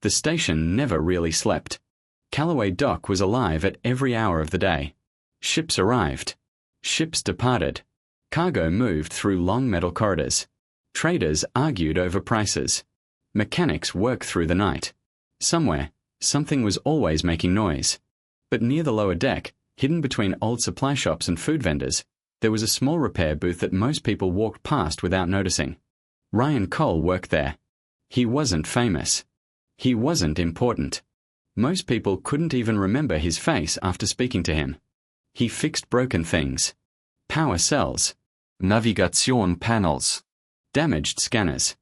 The station never really slept. Callaway Dock was alive at every hour of the day. Ships arrived. Ships departed. Cargo moved through long metal corridors. Traders argued over prices. Mechanics worked through the night. Somewhere, something was always making noise. But near the lower deck, hidden between old supply shops and food vendors, there was a small repair booth that most people walked past without noticing. Ryan Cole worked there. He wasn't famous. He wasn't important. Most people couldn't even remember his face after speaking to him. He fixed broken things. Power cells. Navigation panels. Damaged scanners.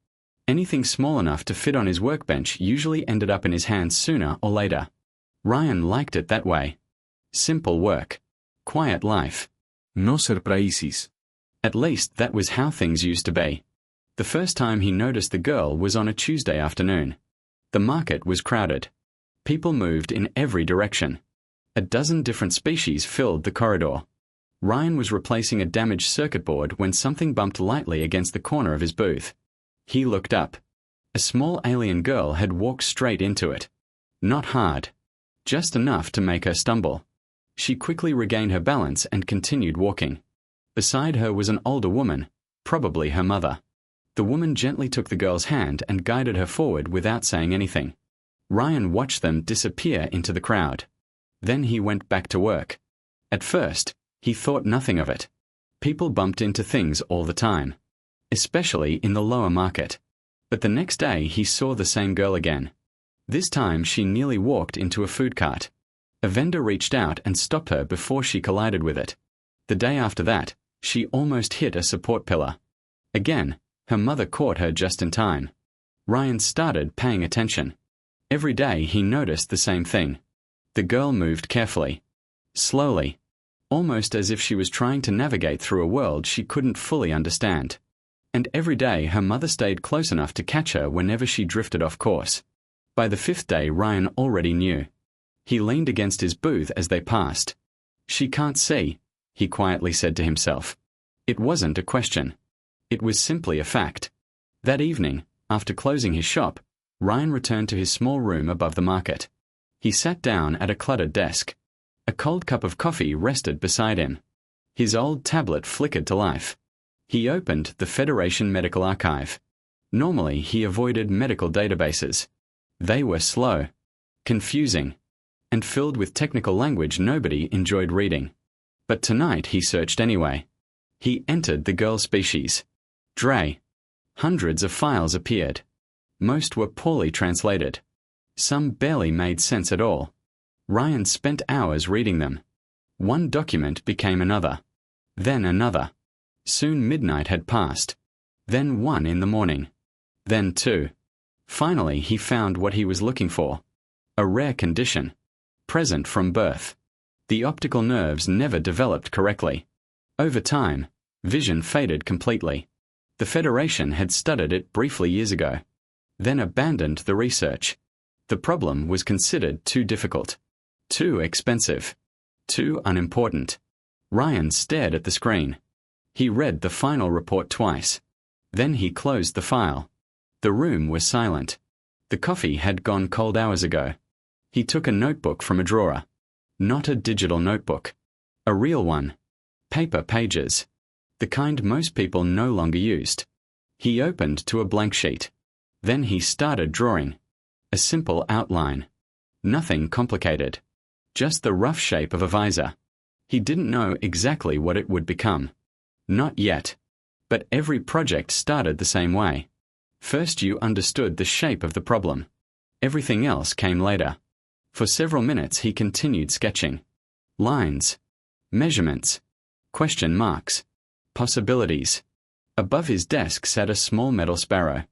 Anything small enough to fit on his workbench usually ended up in his hands sooner or later. Ryan liked it that way. Simple work. Quiet life. No surprises. At least that was how things used to be. The first time he noticed the girl was on a Tuesday afternoon. The market was crowded. People moved in every direction. A dozen different species filled the corridor. Ryan was replacing a damaged circuit board when something bumped lightly against the corner of his booth. He looked up. A small alien girl had walked straight into it. Not hard. Just enough to make her stumble. She quickly regained her balance and continued walking. Beside her was an older woman, probably her mother. The woman gently took the girl's hand and guided her forward without saying anything. Ryan watched them disappear into the crowd. Then he went back to work. At first, he thought nothing of it. People bumped into things all the time, especially in the lower market. But the next day he saw the same girl again. This time she nearly walked into a food cart. A vendor reached out and stopped her before she collided with it. The day after that, she almost hit a support pillar. Again, her mother caught her just in time. Ryan started paying attention. Every day he noticed the same thing. The girl moved carefully. Slowly. Almost as if she was trying to navigate through a world she couldn't fully understand. And every day her mother stayed close enough to catch her whenever she drifted off course. By the fifth day Ryan already knew. He leaned against his booth as they passed. "She can't see," he quietly said to himself. It wasn't a question. It was simply a fact. That evening, after closing his shop, Ryan returned to his small room above the market. He sat down at a cluttered desk. A cold cup of coffee rested beside him. His old tablet flickered to life. He opened the Federation Medical Archive. Normally he avoided medical databases. They were slow, confusing, and filled with technical language nobody enjoyed reading. But tonight he searched anyway. He entered the girl species. Dre. Hundreds of files appeared. Most were poorly translated. Some barely made sense at all. Ryan spent hours reading them. One document became another. Then another. Soon midnight had passed. Then 1 in the morning. Then 2. Finally he found what he was looking for. A rare condition. Present from birth. The optical nerves never developed correctly. Over time, vision faded completely. The Federation had studied it briefly years ago, then abandoned the research. The problem was considered too difficult, too expensive, too unimportant. Ryan stared at the screen. He read the final report twice. Then he closed the file. The room was silent. The coffee had gone cold hours ago. He took a notebook from a drawer. Not a digital notebook. A real one. Paper pages. The kind most people no longer used. He opened to a blank sheet. Then he started drawing. A simple outline. Nothing complicated. Just the rough shape of a visor. He didn't know exactly what it would become. Not yet. But every project started the same way. First you understood the shape of the problem. Everything else came later. For several minutes he continued sketching. Lines. Measurements. Question marks. Possibilities. Above his desk sat a small metal sparrow.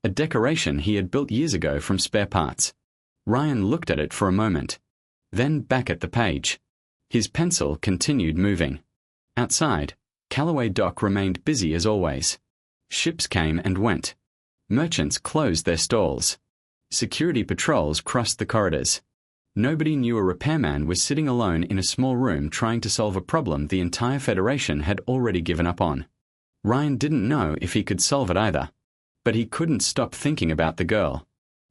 A decoration he had built years ago from spare parts. Ryan looked at it for a moment. Then back at the page. His pencil continued moving. Outside, Callaway Dock remained busy as always. Ships came and went. Merchants closed their stalls. Security patrols crossed the corridors. Nobody knew a repairman was sitting alone in a small room trying to solve a problem the entire Federation had already given up on. Ryan didn't know if he could solve it either. But he couldn't stop thinking about the girl.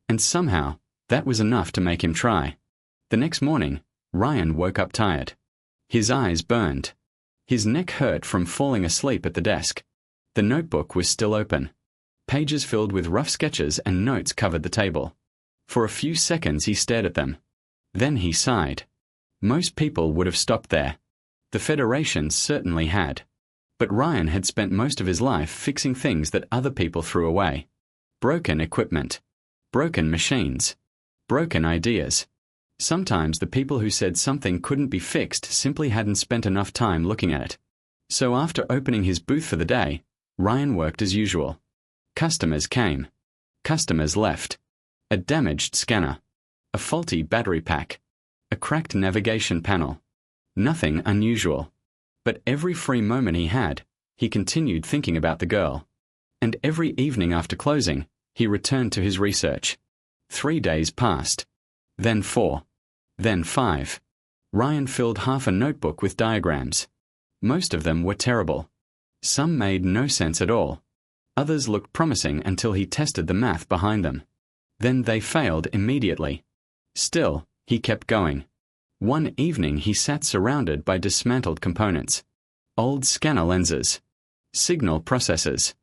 And somehow, That was enough to make him try. The next morning, Ryan woke up tired. His eyes burned. His neck hurt from falling asleep at the desk. The notebook was still open. Pages filled with rough sketches and notes covered the table. For a few seconds he stared at them. Then he sighed. Most people would have stopped there. The Federation certainly had. But Ryan had spent most of his life fixing things that other people threw away. Broken equipment. Broken machines. Broken ideas. Sometimes the people who said something couldn't be fixed simply hadn't spent enough time looking at it. So after opening his booth for the day, Ryan worked as usual. Customers came. Customers left. A damaged scanner. A faulty battery pack. A cracked navigation panel. Nothing unusual. But every free moment he had, he continued thinking about the girl. And every evening after closing, he returned to his research. 3 days passed. Then 4. Then 5. Ryan filled half a notebook with diagrams. Most of them were terrible. Some made no sense at all. Others looked promising until he tested the math behind them. Then they failed immediately. Still, he kept going. One evening he sat surrounded by dismantled components. Old scanner lenses. Signal processors.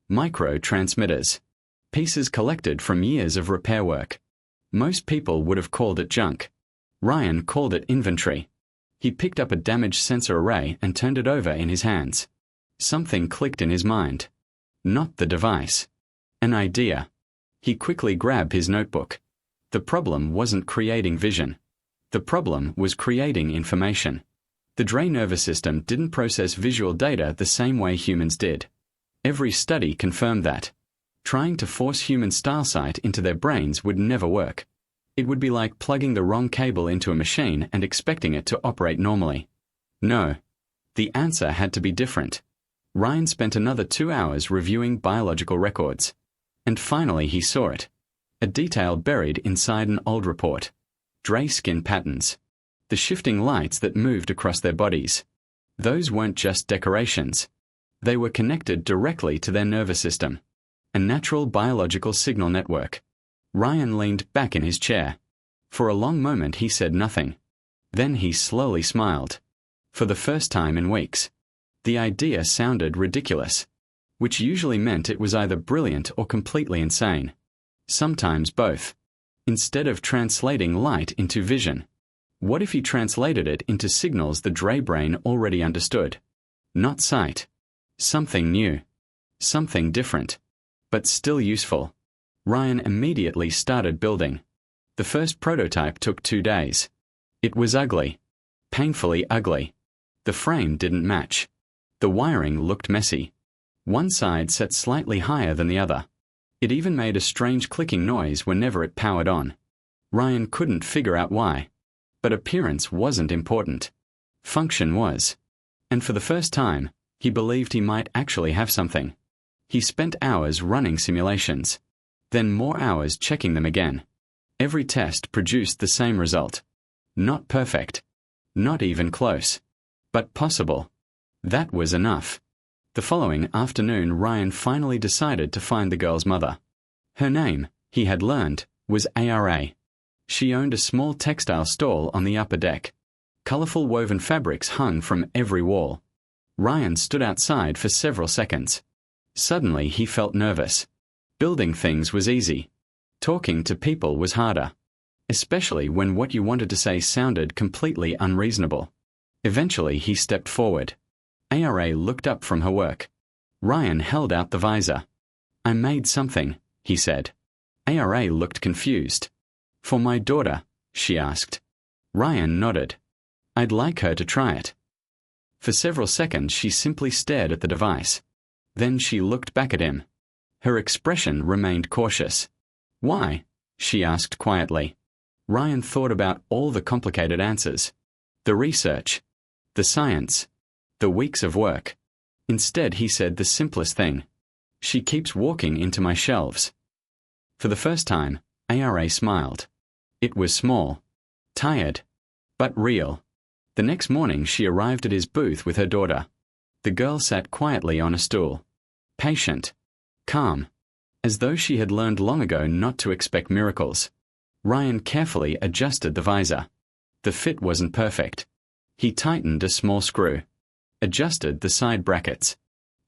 Micro transmitters. Pieces collected from years of repair work. Most people would have called it junk. Ryan called it inventory. He picked up a damaged sensor array and turned it over in his hands. Something clicked in his mind. Not the device. An idea. He quickly grabbed his notebook. The problem wasn't creating vision. The problem was creating information. The Dre nervous system didn't process visual data the same way humans did. Every study confirmed that. Trying to force human style sight into their brains would never work. It would be like plugging the wrong cable into a machine and expecting it to operate normally. No. The answer had to be different. Ryan spent another 2 hours reviewing biological records. And finally he saw it. A detail buried inside an old report. Dre skin patterns. The shifting lights that moved across their bodies. Those weren't just decorations. They were connected directly to their nervous system. A natural biological signal network. Ryan leaned back in his chair. For a long moment he said nothing. Then he slowly smiled. For the first time in weeks. The idea sounded ridiculous. Which usually meant it was either brilliant or completely insane. Sometimes both. Instead of translating light into vision, what if he translated it into signals the Dre brain already understood? Not sight. Something new. Something different. But still useful. Ryan immediately started building. The first prototype took 2 days. It was ugly. Painfully ugly. The frame didn't match. The wiring looked messy. One side sat slightly higher than the other. It even made a strange clicking noise whenever it powered on. Ryan couldn't figure out why. But appearance wasn't important. Function was. And for the first time, he believed he might actually have something. He spent hours running simulations. Then more hours checking them again. Every test produced the same result. Not perfect. Not even close. But possible. That was enough. The following afternoon Ryan finally decided to find the girl's mother. Her name, he had learned, was ARA. She owned a small textile stall on the upper deck. Colorful woven fabrics hung from every wall. Ryan stood outside for several seconds. Suddenly he felt nervous. Building things was easy. Talking to people was harder. Especially when what you wanted to say sounded completely unreasonable. Eventually he stepped forward. ARA looked up from her work. Ryan held out the visor. "I made something," he said. ARA looked confused. "For my daughter?" she asked. Ryan nodded. "I'd like her to try it." For several seconds she simply stared at the device. Then she looked back at him. Her expression remained cautious. "Why?" she asked quietly. Ryan thought about all the complicated answers. The research. The science. The weeks of work. Instead he said the simplest thing. "She keeps walking into my shelves." For the first time, ARA smiled. It was small. Tired. But real. The next morning she arrived at his booth with her daughter. The girl sat quietly on a stool. Patient. Calm. As though she had learned long ago not to expect miracles. Ryan carefully adjusted the visor. The fit wasn't perfect. He tightened a small screw, adjusted the side brackets,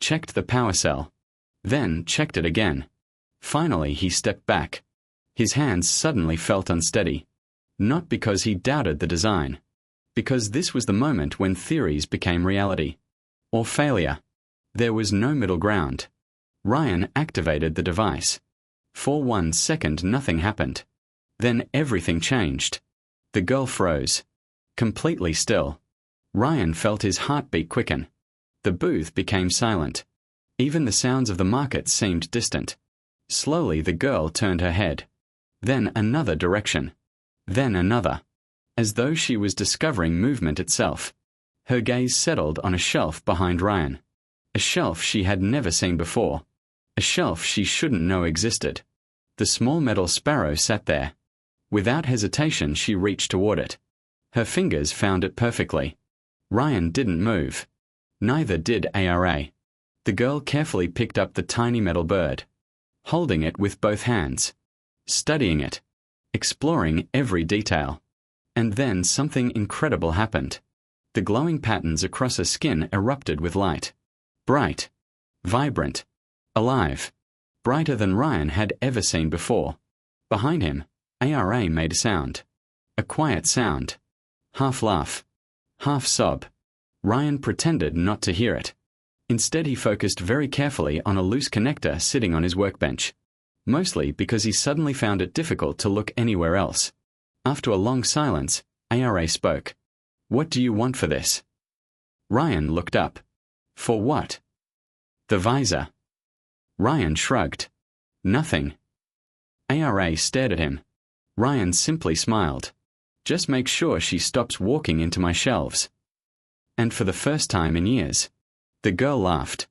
checked the power cell, then checked it again. Finally, he stepped back. His hands suddenly felt unsteady. Not because he doubted the design, because this was the moment when theories became reality. Or failure. There was no middle ground. Ryan activated the device. For 1 second, nothing happened. Then everything changed. The girl froze. Completely still. Ryan felt his heartbeat quicken. The booth became silent. Even the sounds of the market seemed distant. Slowly the girl turned her head. Then another direction. Then another. As though she was discovering movement itself. Her gaze settled on a shelf behind Ryan. A shelf she had never seen before. A shelf she shouldn't know existed. The small metal sparrow sat there. Without hesitation, she reached toward it. Her fingers found it perfectly. Ryan didn't move. Neither did ARA. The girl carefully picked up the tiny metal bird, holding it with both hands, studying it, exploring every detail. And then something incredible happened. The glowing patterns across her skin erupted with light. Bright, vibrant, alive, brighter than Ryan had ever seen before. Behind him, ARA made a sound. A quiet sound. Half laugh, half sob. Ryan pretended not to hear it. Instead, he focused very carefully on a loose connector sitting on his workbench, mostly because he suddenly found it difficult to look anywhere else. After a long silence, ARA spoke. "What do you want for this?" Ryan looked up. "For what?" "The visor." Ryan shrugged. "Nothing." ARA stared at him. Ryan simply smiled. "Just make sure she stops walking into my shelves." And for the first time in years, the girl laughed.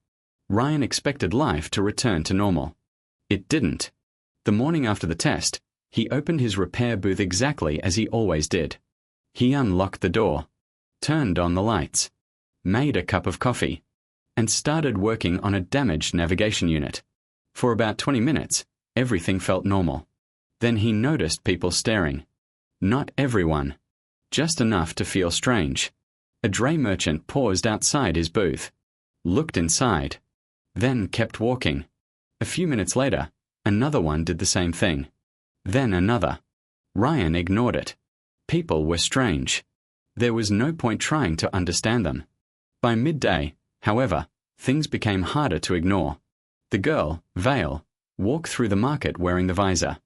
Ryan expected life to return to normal. It didn't. The morning after the test, he opened his repair booth exactly as he always did. He unlocked the door, turned on the lights, made a cup of coffee, and started working on a damaged navigation unit. For about 20 minutes, everything felt normal. Then he noticed people staring. Not everyone. Just enough to feel strange. A dray merchant paused outside his booth, looked inside, then kept walking. A few minutes later, another one did the same thing. Then another. Ryan ignored it. People were strange. There was no point trying to understand them. By midday, however, things became harder to ignore. The girl, Vale, walked through the market wearing the visor.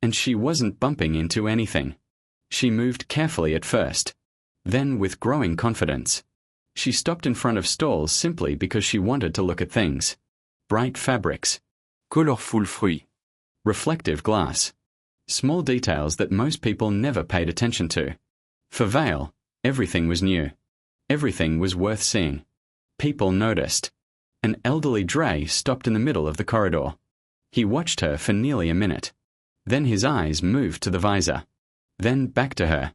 And she wasn't bumping into anything. She moved carefully at first, then with growing confidence. She stopped in front of stalls simply because she wanted to look at things. Bright fabrics, colorful fruits, reflective glass, small details that most people never paid attention to. For Vale, everything was new. Everything was worth seeing. People noticed. An elderly dray stopped in the middle of the corridor. He watched her for nearly a minute. Then his eyes moved to the visor. Then back to her.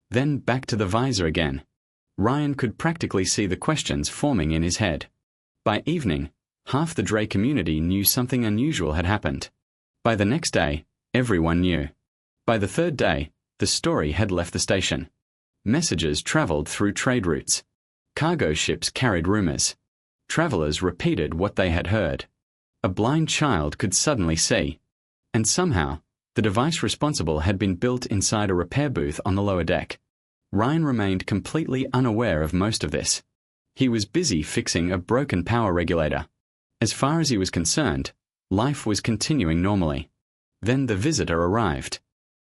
Then back to the visor again. Ryan could practically see the questions forming in his head. By evening, half the dray community knew something unusual had happened. By the next day, everyone knew. By the third day, the story had left the station. Messages traveled through trade routes. Cargo ships carried rumors. Travelers repeated what they had heard. A blind child could suddenly see. And somehow, the device responsible had been built inside a repair booth on the lower deck. Ryan remained completely unaware of most of this. He was busy fixing a broken power regulator. As far as he was concerned, life was continuing normally. Then the visitor arrived.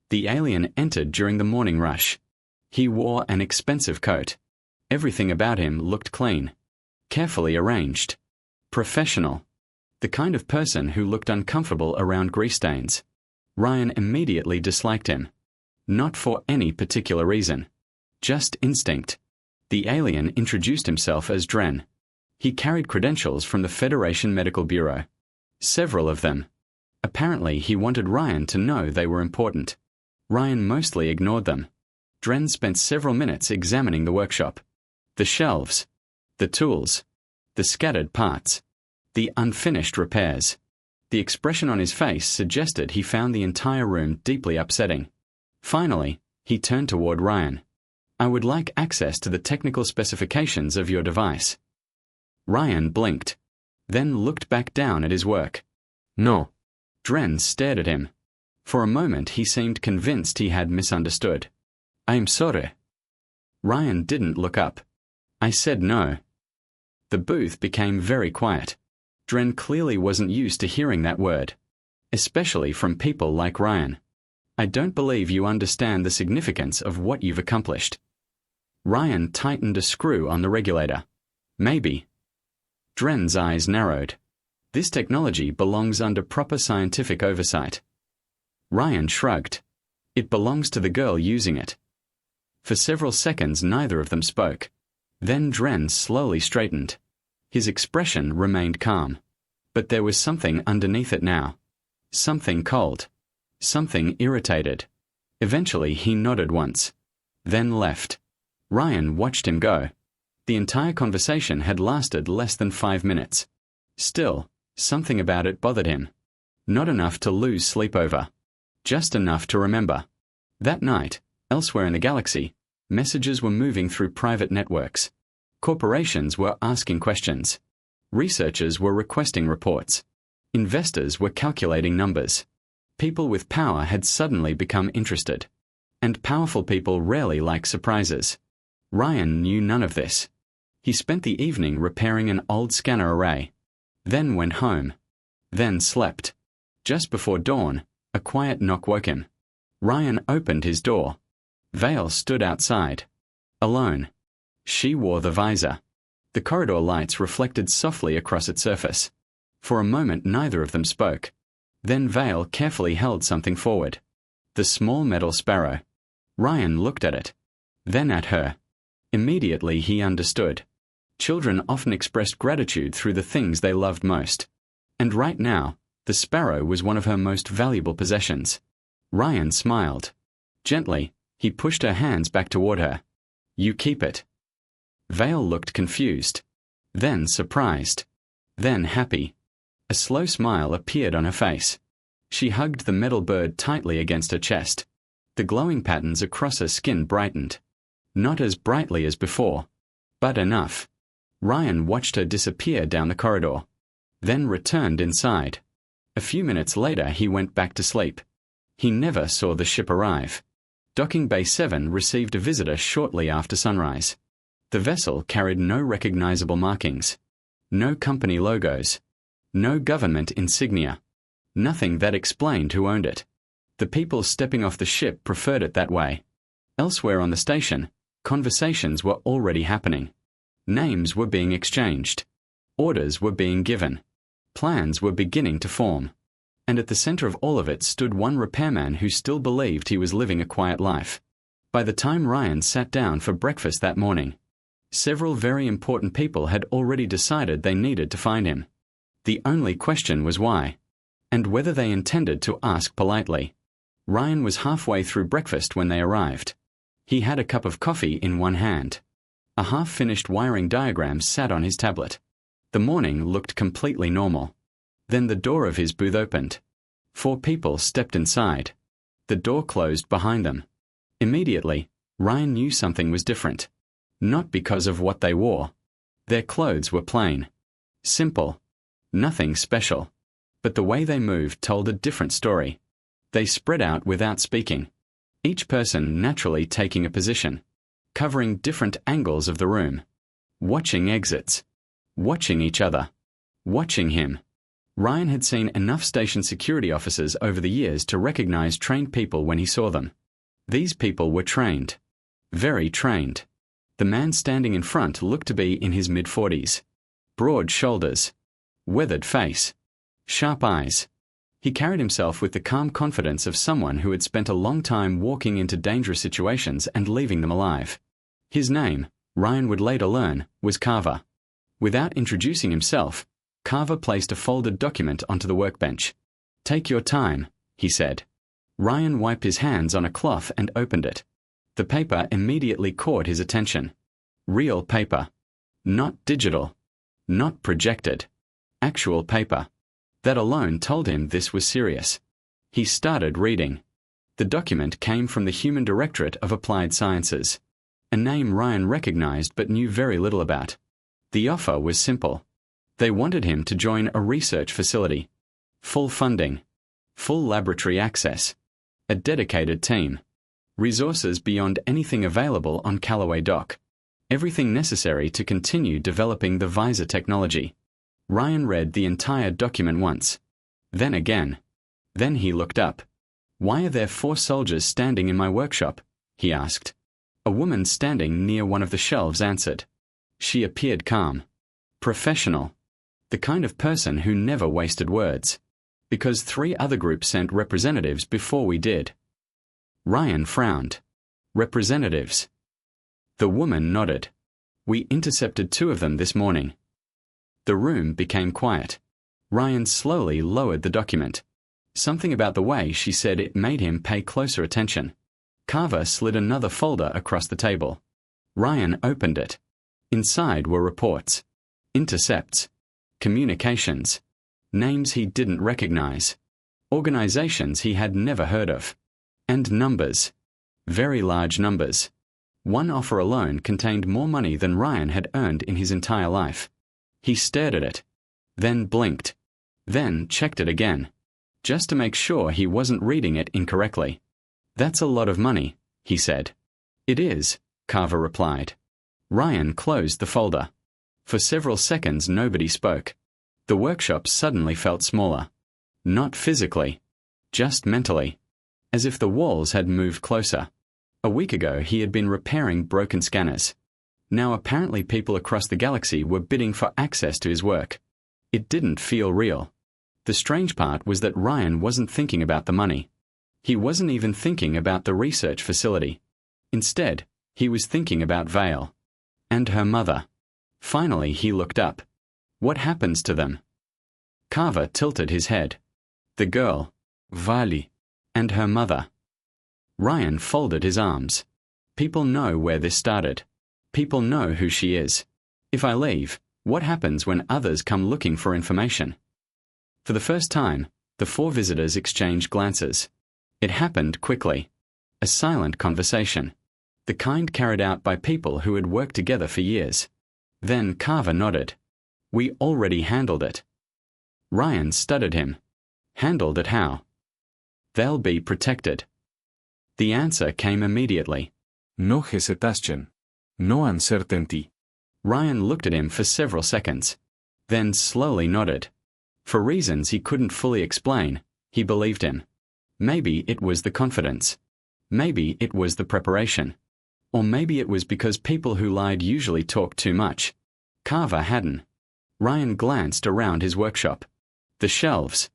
The alien entered during the morning rush. He wore an expensive coat. Everything about him looked clean, carefully arranged, professional. The kind of person who looked uncomfortable around grease stains. Ryan immediately disliked him. Not for any particular reason. Just instinct. The alien introduced himself as Dren. He carried credentials from the Federation Medical Bureau. Several of them. Apparently he wanted Ryan to know they were important. Ryan mostly ignored them. Dren spent several minutes examining the workshop. The shelves. The tools. The scattered parts. The unfinished repairs. The expression on his face suggested he found the entire room deeply upsetting. Finally, he turned toward Ryan. "I would like access to the technical specifications of your device." Ryan blinked, then looked back down at his work. "No." Dren stared at him. For a moment he seemed convinced he had misunderstood. "I'm sorry." Ryan didn't look up. "I said no." The booth became very quiet. Dren clearly wasn't used to hearing that word, especially from people like Ryan. "I don't believe you understand the significance of what you've accomplished." Ryan tightened a screw on the regulator. "Maybe." Dren's eyes narrowed. "This technology belongs under proper scientific oversight." Ryan shrugged. "It belongs to the girl using it." For several seconds neither of them spoke. Then Dren slowly straightened. His expression remained calm. But there was something underneath it now. Something cold. Something irritated. Eventually he nodded once. Then left. Ryan watched him go. The entire conversation had lasted less than 5 minutes. Still, something about it bothered him. Not enough to lose sleep over. Just enough to remember. That night, elsewhere in the galaxy, messages were moving through private networks. Corporations were asking questions. Researchers were requesting reports. Investors were calculating numbers. People with power had suddenly become interested. And powerful people rarely like surprises. Ryan knew none of this. He spent the evening repairing an old scanner array. Then went home. Then slept. Just before dawn, a quiet knock woke him. Ryan opened his door. Vale stood outside. Alone. She wore the visor. The corridor lights reflected softly across its surface. For a moment neither of them spoke. Then Vale carefully held something forward. The small metal sparrow. Ryan looked at it. Then at her. Immediately he understood. Children often expressed gratitude through the things they loved most. And right now, the sparrow was one of her most valuable possessions. Ryan smiled. Gently, he pushed her hands back toward her. "You keep it." Vale looked confused. Then surprised. Then happy. A slow smile appeared on her face. She hugged the metal bird tightly against her chest. The glowing patterns across her skin brightened. Not as brightly as before, but enough. Ryan watched her disappear down the corridor. Then returned inside. A few minutes later he went back to sleep. He never saw the ship arrive. Docking Bay 7 received a visitor shortly after sunrise. The vessel carried no recognizable markings. No company logos. No government insignia. Nothing that explained who owned it. The people stepping off the ship preferred it that way. Elsewhere on the station, conversations were already happening. Names were being exchanged. Orders were being given. Plans were beginning to form. And at the center of all of it stood one repairman who still believed he was living a quiet life. By the time Ryan sat down for breakfast that morning, several very important people had already decided they needed to find him. The only question was why, and whether they intended to ask politely. Ryan was halfway through breakfast when they arrived. He had a cup of coffee in one hand. A half-finished wiring diagram sat on his tablet. The morning looked completely normal. Then the door of his booth opened. 4 people stepped inside. The door closed behind them. Immediately, Ryan knew something was different. Not because of what they wore. Their clothes were plain. Simple. Nothing special. But the way they moved told a different story. They spread out without speaking. Each person naturally taking a position. Covering different angles of the room. Watching exits. Watching each other. Watching him. Ryan had seen enough station security officers over the years to recognize trained people when he saw them. These people were trained. Very trained. The man standing in front looked to be in his mid-40s. Broad shoulders. Weathered face. Sharp eyes. He carried himself with the calm confidence of someone who had spent a long time walking into dangerous situations and leaving them alive. His name, Ryan would later learn, was Carver. Without introducing himself, Carver placed a folded document onto the workbench. "Take your time," he said. Ryan wiped his hands on a cloth and opened it. The paper immediately caught his attention. Real paper. Not digital. Not projected. Actual paper. That alone told him this was serious. He started reading. The document came from the Human Directorate of Applied Sciences, a name Ryan recognized but knew very little about. The offer was simple. They wanted him to join a research facility. Full funding. Full laboratory access. A dedicated team. Resources beyond anything available on Callaway Dock. Everything necessary to continue developing the visor technology. Ryan read the entire document once. Then again. Then he looked up. "Why are there 4 soldiers standing in my workshop?" he asked. A woman standing near one of the shelves answered. She appeared calm. Professional. The kind of person who never wasted words. "Because 3 other groups sent representatives before we did." Ryan frowned. "Representatives?" The woman nodded. "We intercepted 2 of them this morning." The room became quiet. Ryan slowly lowered the document. Something about the way she said it made him pay closer attention. Carver slid another folder across the table. Ryan opened it. Inside were reports, intercepts, communications, names he didn't recognize, organizations he had never heard of, and numbers. Very large numbers. One offer alone contained more money than Ryan had earned in his entire life. He stared at it, then blinked, then checked it again, just to make sure he wasn't reading it incorrectly. "That's a lot of money," he said. "It is," Carver replied. Ryan closed the folder. For several seconds nobody spoke. The workshop suddenly felt smaller. Not physically, just mentally. As if the walls had moved closer. A week ago he had been repairing broken scanners. Now apparently people across the galaxy were bidding for access to his work. It didn't feel real. The strange part was that Ryan wasn't thinking about the money. He wasn't even thinking about the research facility. Instead, he was thinking about Vale. And her mother. Finally he looked up. What happens to them? Carver tilted his head. The girl, Vali, and her mother. Ryan folded his arms. People know where this started. People know who she is. If I leave, what happens when others come looking for information? For the first time, the 4 visitors exchanged glances. It happened quickly. A silent conversation. The kind carried out by people who had worked together for years. Then Carver nodded. "We already handled it." Ryan studied him. "Handled it how?" "They'll be protected." The answer came immediately. No hesitation. No uncertainty. Ryan looked at him for several seconds. Then slowly nodded. For reasons he couldn't fully explain, he believed him. Maybe it was the confidence. Maybe it was the preparation. Or maybe it was because people who lied usually talk too much. Carver hadn't. Ryan glanced around his workshop. The shelves.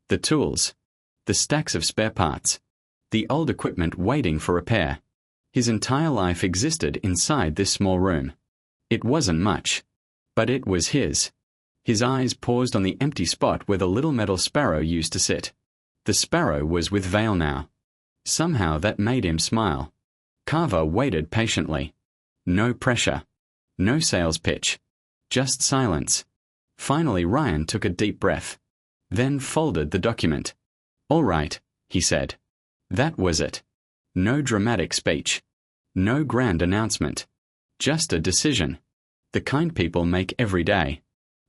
The tools. The stacks of spare parts. The old equipment waiting for repair. His entire life existed inside this small room. It wasn't much. But it was his. His eyes paused on the empty spot where the little metal sparrow used to sit. The sparrow was with Vale now. Somehow that made him smile. Carver waited patiently. No pressure. No sales pitch. Just silence. Finally Ryan took a deep breath. Then folded the document. "All right," he said. That was it. No dramatic speech. No grand announcement. Just a decision. The kind people make every day.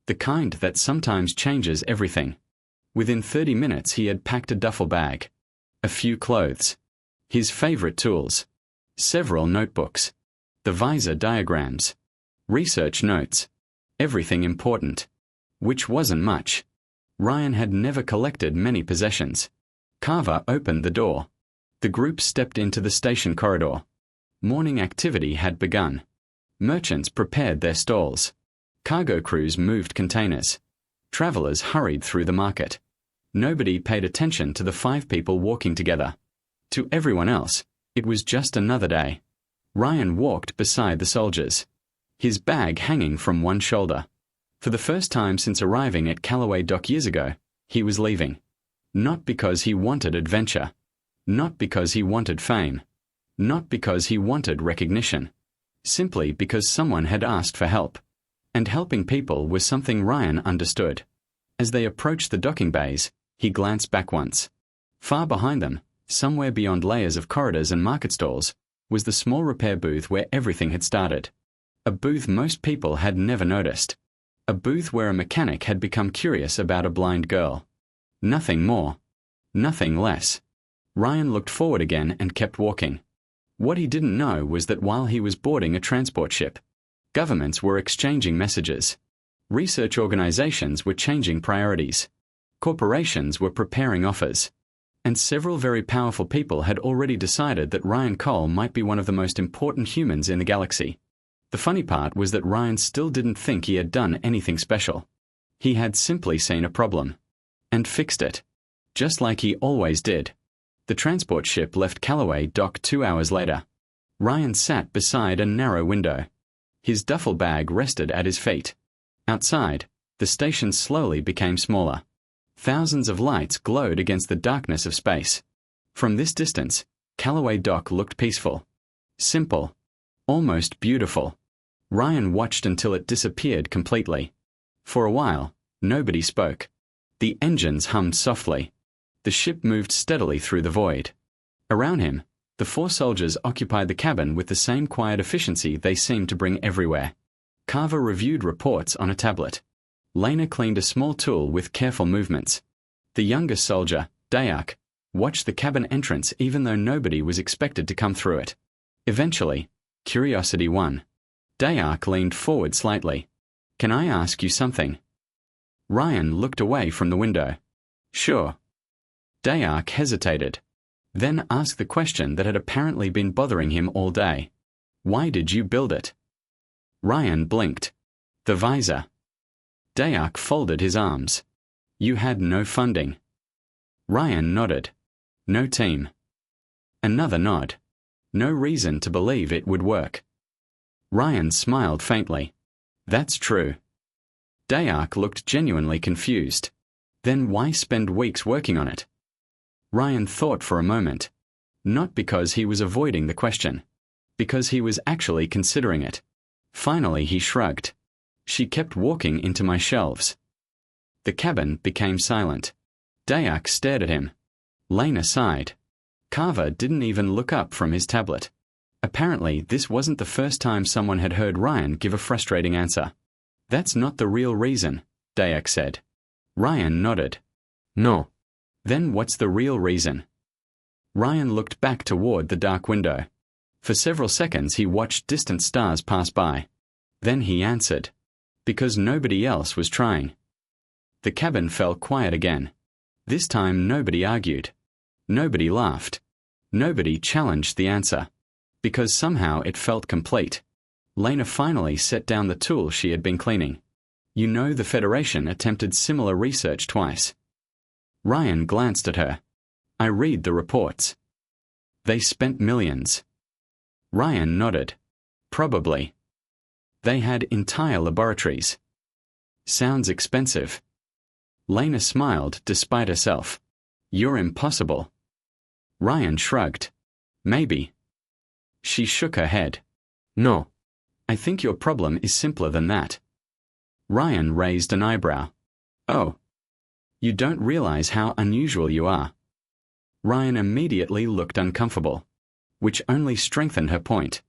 The kind that sometimes changes everything. Within 30 minutes he had packed a duffel bag. A few clothes. His favorite tools. Several notebooks. The visor diagrams. Research notes. Everything important. Which wasn't much. Ryan had never collected many possessions. Carver opened the door. The group stepped into the station corridor. Morning activity had begun. Merchants prepared their stalls. Cargo crews moved containers. Travelers hurried through the market. Nobody paid attention to the 5 people walking together. To everyone else, it was just another day. Ryan walked beside the soldiers. His bag hanging from one shoulder. For the first time since arriving at Callaway Dock years ago, he was leaving. Not because he wanted adventure. Not because he wanted fame. Not because he wanted recognition. Simply because someone had asked for help. And helping people was something Ryan understood. As they approached the docking bays, he glanced back once. Far behind them, Somewhere beyond layers of corridors and market stalls was the small repair booth where everything had started. A booth most people had never noticed. A booth where a mechanic had become curious about a blind girl. Nothing more. Nothing less. Ryan looked forward again and kept walking. What he didn't know was that while he was boarding a transport ship, governments were exchanging messages. Research organizations were changing priorities. Corporations were preparing offers. And several very powerful people had already decided that Ryan Cole might be one of the most important humans in the galaxy. The funny part was that Ryan still didn't think he had done anything special. He had simply seen a problem. And fixed it. Just like he always did. The transport ship left Callaway dock 2 hours later. Ryan sat beside a narrow window. His duffel bag rested at his feet. Outside, the station slowly became smaller. Thousands of lights glowed against the darkness of space. From this distance, Callaway dock looked peaceful. Simple. Almost beautiful. Ryan watched until it disappeared completely. For a while, nobody spoke. The engines hummed softly. The ship moved steadily through the void. Around him, the 4 soldiers occupied the cabin with the same quiet efficiency they seemed to bring everywhere. Carver reviewed reports on a tablet. Lena cleaned a small tool with careful movements. The youngest soldier, Dayak, watched the cabin entrance even though nobody was expected to come through it. Eventually, curiosity won. Dayak leaned forward slightly. "Can I ask you something?" Ryan looked away from the window. "Sure." Dayak hesitated, then asked the question that had apparently been bothering him all day. "Why did you build it?" Ryan blinked. "The visor." Dayak folded his arms. "You had no funding." Ryan nodded. "No team." Another nod. No reason to believe it would work. Ryan smiled faintly. "That's true." Dayak looked genuinely confused. Then why spend weeks working on it? Ryan thought for a moment. Not because he was avoiding the question. Because he was actually considering it. Finally he shrugged. "She kept walking into my shelves." The cabin became silent. Dayak stared at him. Lena sighed. Carver didn't even look up from his tablet. Apparently, this wasn't the first time someone had heard Ryan give a frustrating answer. "That's not the real reason," Dayak said. Ryan nodded. "No." "Then what's the real reason?" Ryan looked back toward the dark window. For several seconds he watched distant stars pass by. Then he answered. "Because nobody else was trying." The cabin fell quiet again. This time nobody argued. Nobody laughed. Nobody challenged the answer. Because somehow it felt complete. Lena finally set down the tool she had been cleaning. "You know the Federation attempted similar research twice." Ryan glanced at her. "I read the reports." "They spent millions." Ryan nodded. "Probably." "They had entire laboratories." "Sounds expensive." Lena smiled despite herself. "You're impossible." Ryan shrugged. "Maybe." She shook her head. "No. I think your problem is simpler than that." Ryan raised an eyebrow. "Oh. You don't realize how unusual you are." Ryan immediately looked uncomfortable, which only strengthened her point.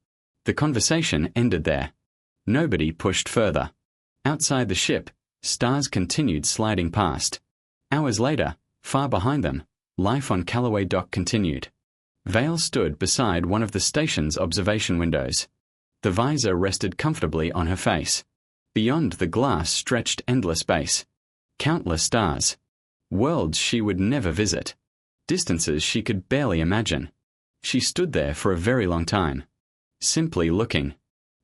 The conversation ended there. Nobody pushed further. Outside the ship, stars continued sliding past. Hours later, far behind them, life on Callaway dock continued. Vale stood beside one of the station's observation windows. The visor rested comfortably on her face. Beyond the glass stretched endless space. Countless stars. Worlds she would never visit. Distances she could barely imagine. She stood there for a very long time. Simply looking.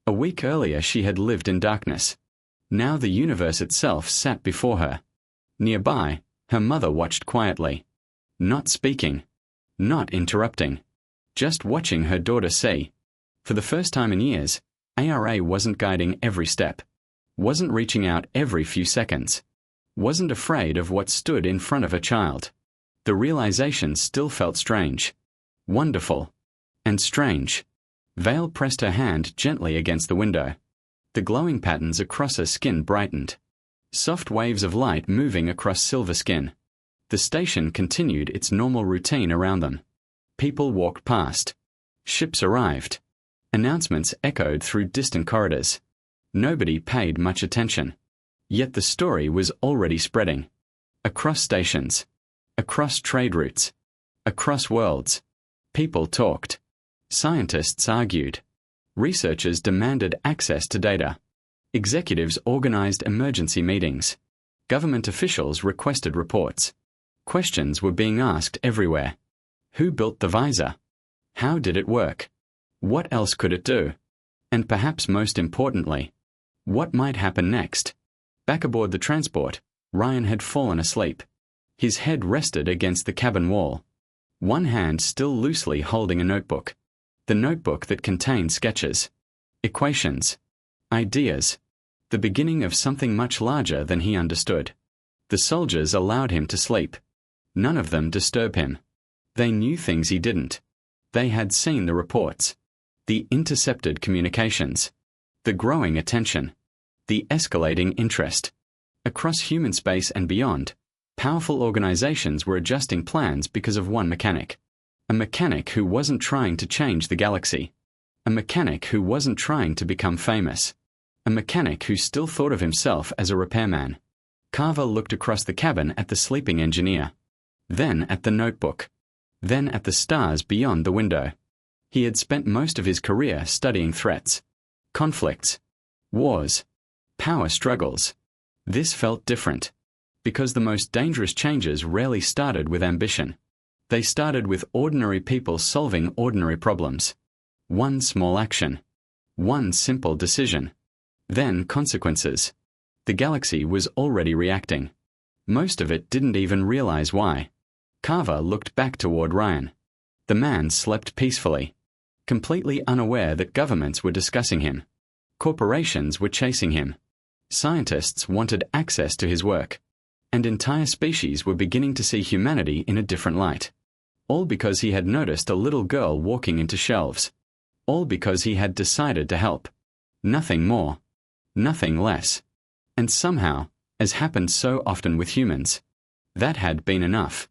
A week earlier she had lived in darkness. Now the universe itself sat before her. Nearby, her mother watched quietly. Not speaking. Not interrupting. Just watching her daughter see. For the first time in years, ARA wasn't guiding every step. Wasn't reaching out every few seconds. Wasn't afraid of what stood in front of her child. The realization still felt strange. Wonderful. And strange. Vale pressed her hand gently against the window. The glowing patterns across her skin brightened. Soft waves of light moving across silver skin. The station continued its normal routine around them. People walked past. Ships arrived. Announcements echoed through distant corridors. Nobody paid much attention. Yet the story was already spreading. Across stations. Across trade routes. Across worlds. People talked. Scientists argued. Researchers demanded access to data. Executives organized emergency meetings. Government officials requested reports. Questions were being asked everywhere. Who built the visor? How did it work? What else could it do? And perhaps most importantly, what might happen next? Back aboard the transport, Ryan had fallen asleep. His head rested against the cabin wall. One hand still loosely holding a notebook. The notebook that contained sketches, equations, ideas, the beginning of something much larger than he understood. The soldiers allowed him to sleep. None of them disturbed him. They knew things he didn't. They had seen the reports, the intercepted communications, the growing attention, the escalating interest. Across human space and beyond, powerful organizations were adjusting plans because of one mechanic. A mechanic who wasn't trying to change the galaxy. A mechanic who wasn't trying to become famous. A mechanic who still thought of himself as a repairman. Carver looked across the cabin at the sleeping engineer. Then at the notebook. Then at the stars beyond the window. He had spent most of his career studying threats, conflicts, wars, power struggles. This felt different, because the most dangerous changes rarely started with ambition. They started with ordinary people solving ordinary problems. One small action. One simple decision. Then consequences. The galaxy was already reacting. Most of it didn't even realize why. Carver looked back toward Ryan. The man slept peacefully, completely unaware that governments were discussing him. Corporations were chasing him. Scientists wanted access to his work. And entire species were beginning to see humanity in a different light. All because he had noticed a little girl walking into shelves. All because he had decided to help. Nothing more. Nothing less. And somehow, as happened so often with humans, that had been enough.